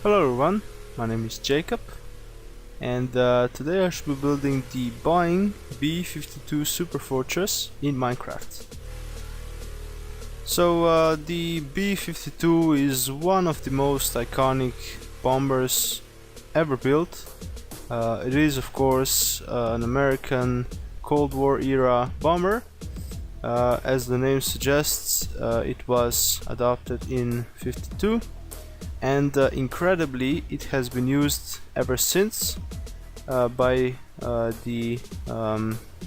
Hello everyone, my name is Jacob, and today I should be building the Boeing B-52 Stratofortress in Minecraft. So the B-52 is one of the most iconic bombers ever built. It is of course an American Cold War era bomber. As the name suggests, it was adopted in '52. And incredibly, it has been used ever since by the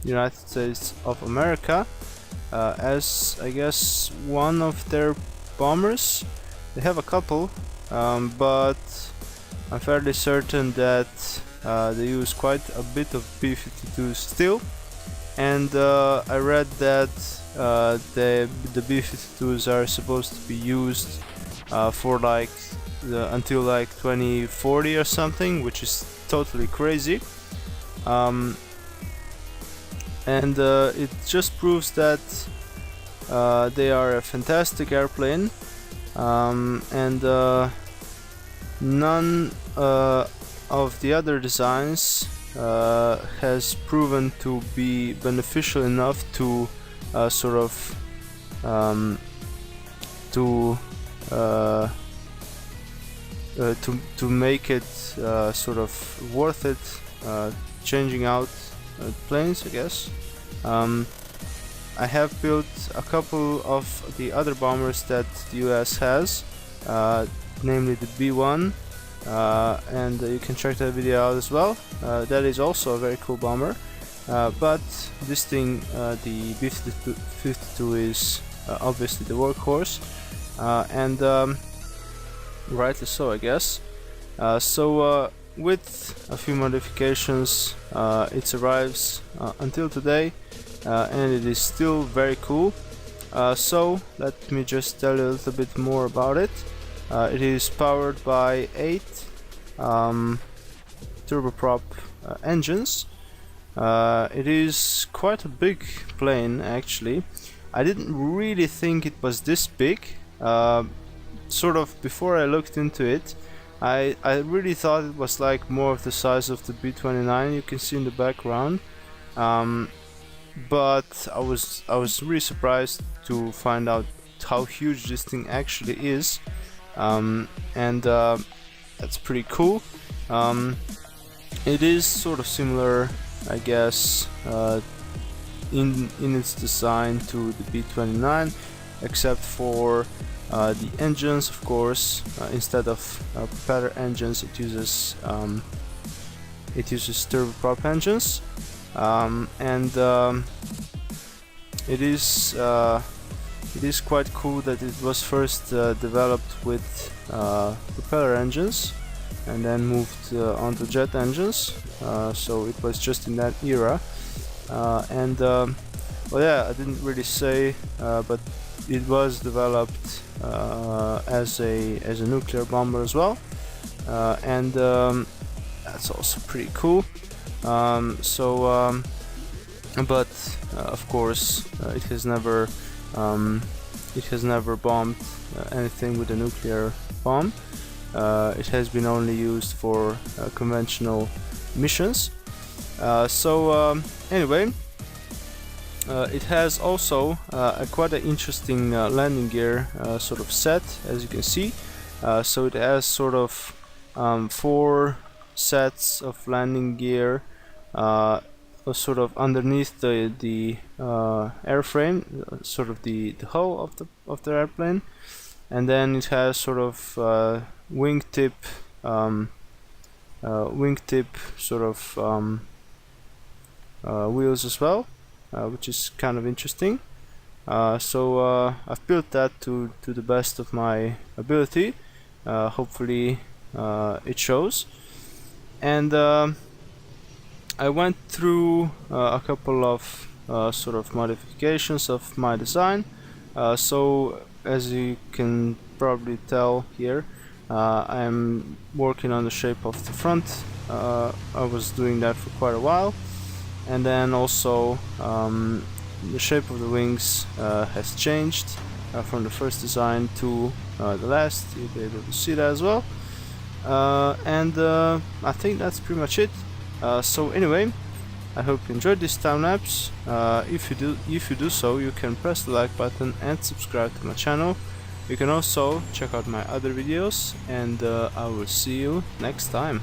United States of America as, I guess, one of their bombers. They have a couple, but I'm fairly certain that they use quite a bit of B-52s still. And I read that the B-52s are supposed to be used for like until like 2040 or something, which is totally crazy. And it just proves that they are a fantastic airplane, and none of the other designs has proven to be beneficial enough to to make it sort of worth it changing out planes, I guess. I have built a couple of the other bombers that the US has, namely the B-1, and you can check that video out as well. That is also a very cool bomber, but this thing, the B-52 is obviously the workhorse, and rightly so, I guess. So with a few modifications, it arrives until today, and it is still very cool. So let me just tell you a little bit more about it. It is powered by 8 turboprop engines. It is quite a big plane, actually. I didn't really think it was this big. Sort of before I looked into it, I really thought it was like more of the size of the B-29 you can see in the background, but I was really surprised to find out how huge this thing actually is, and that's pretty cool. It is sort of similar, I guess, in its design to the B-29, except for the engines, of course. Instead of propeller engines, it uses turboprop engines, and it is quite cool that it was first developed with propeller engines and then moved onto jet engines. So it was just in that era, and well, yeah, I didn't really say, but it was developed as a nuclear bomber as well, and that's also pretty cool. But of course, it has never bombed anything with a nuclear bomb. It has been only used for conventional missions. Anyway. It has also a quite an interesting landing gear sort of set, as you can see. So it has sort of 4 sets of landing gear sort of underneath the airframe, sort of the hull of the airplane, and then it has sort of wingtip sort of wheels as well. Which is kind of interesting. So I've built that to the best of my ability. Hopefully it shows. And I went through a couple of sort of modifications of my design. So as you can probably tell here, I'm working on the shape of the front. I was doing that for quite a while. And then also the shape of the wings has changed from the first design to the last. You'll be able to see that as well. I think that's pretty much it. So anyway, I hope you enjoyed this time lapse. If you do so, you can press the like button and subscribe to my channel. You can also check out my other videos, and I will see you next time.